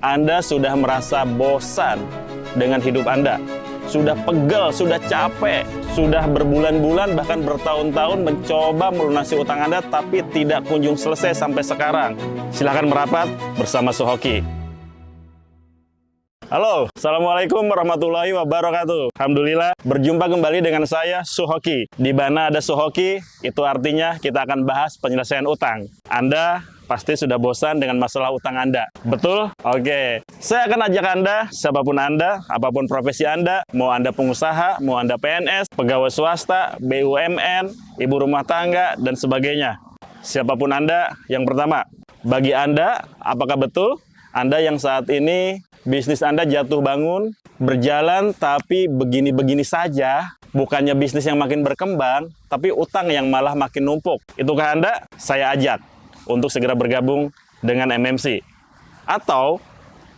Anda sudah merasa bosan dengan hidup Anda, sudah pegel, sudah capek, sudah berbulan-bulan bahkan bertahun-tahun mencoba melunasi utang Anda tapi tidak kunjung selesai sampai sekarang. Silahkan merapat bersama Suhoki. Halo, Assalamualaikum warahmatullahi wabarakatuh. Alhamdulillah, berjumpa kembali dengan saya, Suhoki. Di mana ada Suhoki, itu artinya kita akan bahas penyelesaian utang. Anda pasti sudah bosan dengan masalah utang Anda. Betul? Oke. Saya akan ajak Anda, siapapun Anda, apapun profesi Anda, mau Anda pengusaha, mau Anda PNS, pegawai swasta, BUMN, ibu rumah tangga, dan sebagainya. Siapapun Anda, yang pertama, bagi Anda, apakah betul Anda yang saat ini bisnis Anda jatuh bangun, berjalan tapi begini-begini saja, bukannya bisnis yang makin berkembang, tapi utang yang malah makin numpuk? Itukah Anda? Saya ajak untuk segera bergabung dengan MMC. Atau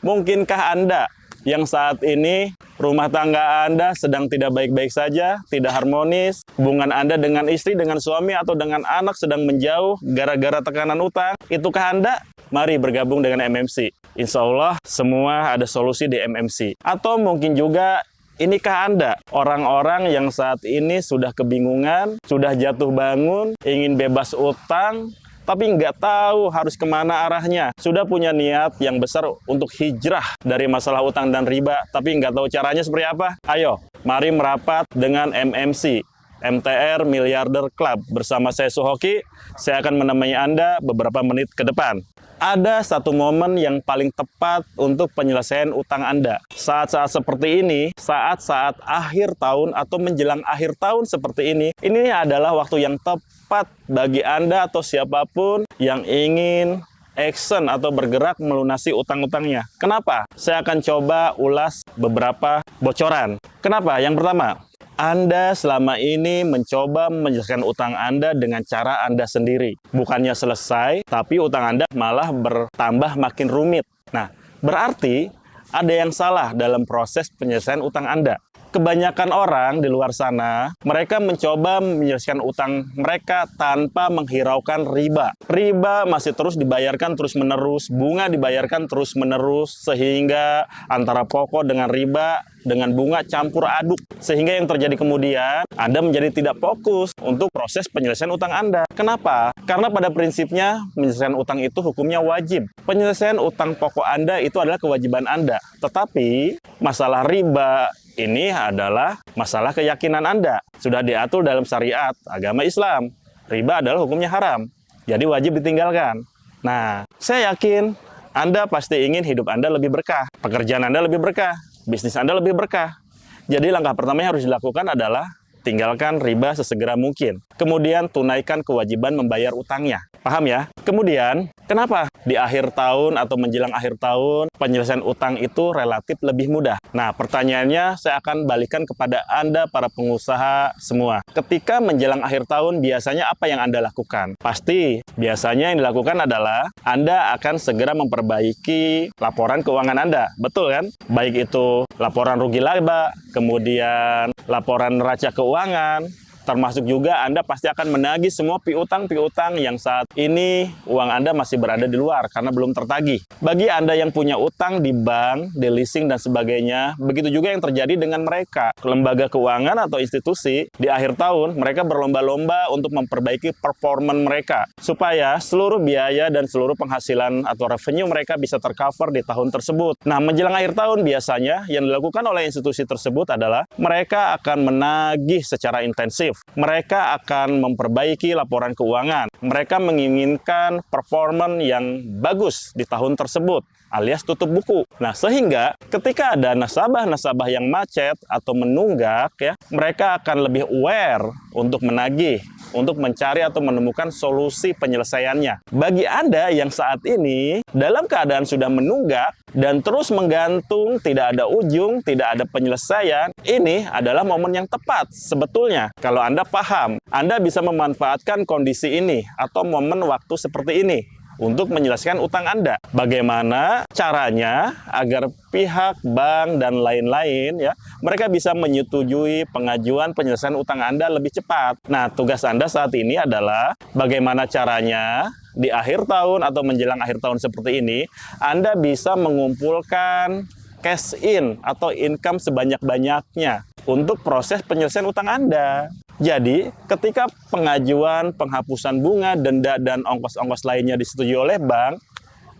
mungkinkah Anda yang saat ini rumah tangga Anda sedang tidak baik-baik saja, tidak harmonis, hubungan Anda dengan istri, dengan suami, atau dengan anak sedang menjauh gara-gara tekanan utang? Itukah Anda? Mari bergabung dengan MMC. Insya Allah semua ada solusi di MMC. Atau mungkin juga inikah Anda orang-orang yang saat ini sudah kebingungan, sudah jatuh bangun, ingin bebas utang, tapi nggak tahu harus kemana arahnya. Sudah punya niat yang besar untuk hijrah dari masalah utang dan riba, tapi nggak tahu caranya seperti apa? Ayo, mari merapat dengan MMC, MTR Miliarder Club. Bersama saya Suhoki, saya akan menemani Anda beberapa menit ke depan. Ada satu momen yang paling tepat untuk penyelesaian utang Anda. Saat-saat seperti ini, saat-saat akhir tahun atau menjelang akhir tahun seperti ini adalah waktu yang tepat bagi Anda atau siapapun yang ingin action atau bergerak melunasi utang-utangnya. Kenapa? Saya akan coba ulas beberapa bocoran. Kenapa? Yang pertama, Anda selama ini mencoba menyelesaikan utang Anda dengan cara Anda sendiri. Bukannya selesai, tapi utang Anda malah bertambah makin rumit. Nah, berarti ada yang salah dalam proses penyelesaian utang Anda. Kebanyakan orang di luar sana, mereka mencoba menyelesaikan utang mereka tanpa menghiraukan riba. Riba masih terus dibayarkan terus-menerus, bunga dibayarkan terus-menerus, sehingga antara pokok dengan riba, dengan bunga campur aduk. Sehingga yang terjadi kemudian, Anda menjadi tidak fokus untuk proses penyelesaian utang Anda. Kenapa? Karena pada prinsipnya, penyelesaian utang itu hukumnya wajib. Penyelesaian utang pokok Anda itu adalah kewajiban Anda. Tetapi, masalah riba ini adalah masalah keyakinan Anda. Sudah diatur dalam syariat agama Islam. Riba adalah hukumnya haram. Jadi wajib ditinggalkan. Nah, saya yakin Anda pasti ingin hidup Anda lebih berkah. Pekerjaan Anda lebih berkah. Bisnis Anda lebih berkah. Jadi langkah pertama yang harus dilakukan adalah tinggalkan riba sesegera mungkin. Kemudian tunaikan kewajiban membayar utangnya. Paham ya? Kemudian, kenapa di akhir tahun atau menjelang akhir tahun penyelesaian utang itu relatif lebih mudah? Nah, pertanyaannya saya akan balikan kepada Anda para pengusaha semua. Ketika menjelang akhir tahun, biasanya apa yang Anda lakukan? Pasti, biasanya yang dilakukan adalah Anda akan segera memperbaiki laporan keuangan Anda. Betul kan? Baik itu laporan rugi laba, kemudian laporan neraca keuangan, termasuk juga Anda pasti akan menagih semua piutang-piutang yang saat ini uang Anda masih berada di luar karena belum tertagih. Bagi Anda yang punya utang di bank, di leasing, dan sebagainya, begitu juga yang terjadi dengan mereka. Lembaga keuangan atau institusi, di akhir tahun, mereka berlomba-lomba untuk memperbaiki performan mereka, supaya seluruh biaya dan seluruh penghasilan atau revenue mereka bisa tercover di tahun tersebut. Nah, menjelang akhir tahun biasanya, yang dilakukan oleh institusi tersebut adalah mereka akan menagih secara intensif. Mereka akan memperbaiki laporan keuangan. Mereka menginginkan performan yang bagus di tahun tersebut, alias tutup buku. Nah, sehingga ketika ada nasabah-nasabah yang macet atau menunggak, ya, mereka akan lebih aware untuk menagih, untuk mencari atau menemukan solusi penyelesaiannya. Bagi Anda yang saat ini dalam keadaan sudah menunggak dan terus menggantung, tidak ada ujung, tidak ada penyelesaian, ini adalah momen yang tepat sebetulnya. Kalau Anda paham, Anda bisa memanfaatkan kondisi ini atau momen waktu seperti ini untuk menyelesaikan utang Anda. Bagaimana caranya agar pihak bank dan lain-lain ya, mereka bisa menyetujui pengajuan penyelesaian utang Anda lebih cepat. Nah, tugas Anda saat ini adalah bagaimana caranya di akhir tahun atau menjelang akhir tahun seperti ini, Anda bisa mengumpulkan cash in atau income sebanyak-banyaknya untuk proses penyelesaian utang Anda. Jadi, ketika pengajuan penghapusan bunga, denda, dan ongkos-ongkos lainnya disetujui oleh bank,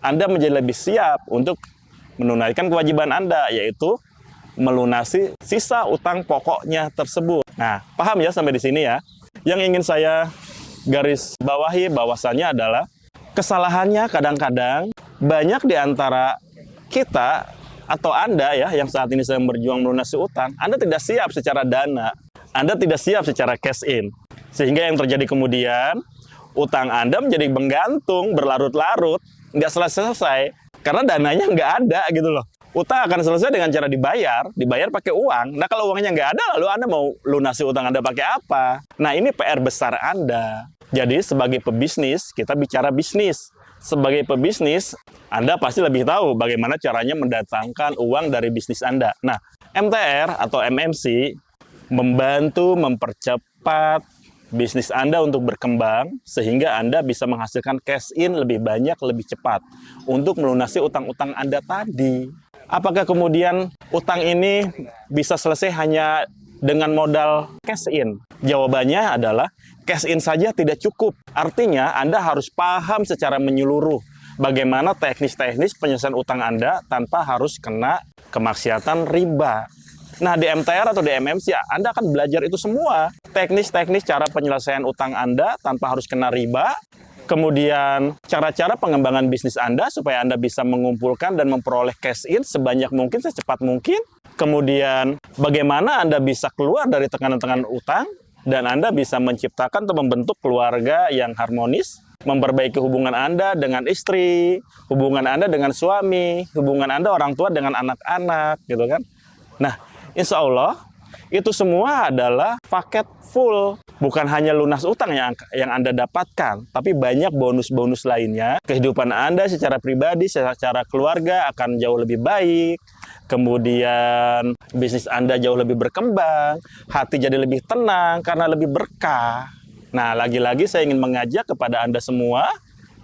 Anda menjadi lebih siap untuk menunaikan kewajiban Anda, yaitu melunasi sisa utang pokoknya tersebut. Nah, paham ya sampai di sini ya? Yang ingin saya garis bawahi bahwasannya adalah kesalahannya kadang-kadang banyak di antara kita atau Anda ya yang saat ini sedang berjuang melunasi utang, Anda tidak siap secara dana, Anda tidak siap secara cash in. Sehingga yang terjadi kemudian, utang Anda menjadi menggantung, berlarut-larut, nggak selesai-selesai, karena dananya nggak ada gitu loh. Utang akan selesai dengan cara dibayar pakai uang. Nah kalau uangnya nggak ada, lalu Anda mau lunasi utang Anda pakai apa? Nah ini PR besar Anda. Jadi sebagai pebisnis, kita bicara bisnis. Sebagai pebisnis, Anda pasti lebih tahu bagaimana caranya mendatangkan uang dari bisnis Anda. Nah, MTR atau MMC membantu mempercepat bisnis Anda untuk berkembang sehingga Anda bisa menghasilkan cash in lebih banyak, lebih cepat untuk melunasi utang-utang Anda tadi. Apakah kemudian utang ini bisa selesai hanya dengan modal cash in? Jawabannya adalah cash in saja tidak cukup. Artinya Anda harus paham secara menyeluruh bagaimana teknis-teknis penyelesaian utang Anda tanpa harus kena kemaksiatan riba. Nah, di MTR atau di MMC, Anda akan belajar itu semua. Teknis-teknis cara penyelesaian utang Anda tanpa harus kena riba. Kemudian, cara-cara pengembangan bisnis Anda supaya Anda bisa mengumpulkan dan memperoleh cash in sebanyak mungkin, secepat mungkin. Kemudian, bagaimana Anda bisa keluar dari tekanan-tekanan utang dan Anda bisa menciptakan atau membentuk keluarga yang harmonis, memperbaiki hubungan Anda dengan istri, hubungan Anda dengan suami, hubungan Anda orang tua dengan anak-anak, gitu kan. Nah, insya Allah, itu semua adalah paket full. Bukan hanya lunas utang yang Anda dapatkan, tapi banyak bonus-bonus lainnya. Kehidupan Anda secara pribadi, secara keluarga akan jauh lebih baik. Kemudian bisnis Anda jauh lebih berkembang, hati jadi lebih tenang karena lebih berkah. Nah, lagi-lagi saya ingin mengajak kepada Anda semua,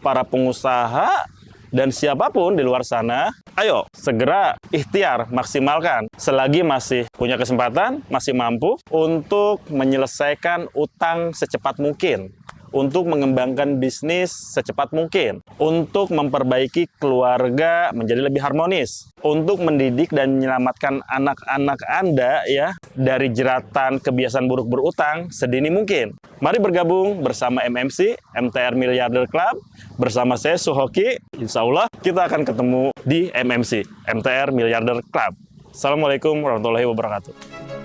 para pengusaha, dan siapapun di luar sana, ayo segera ikhtiar, maksimalkan. Selagi masih punya kesempatan, masih mampu untuk menyelesaikan utang secepat mungkin. Untuk mengembangkan bisnis secepat mungkin. Untuk memperbaiki keluarga menjadi lebih harmonis. Untuk mendidik dan menyelamatkan anak-anak Anda ya dari jeratan kebiasaan buruk berutang sedini mungkin. Mari bergabung bersama MMC, MTR Miliarder Club. Bersama saya Suhoki, insya Allah kita akan ketemu di MMC, MTR Miliarder Club. Assalamualaikum warahmatullahi wabarakatuh.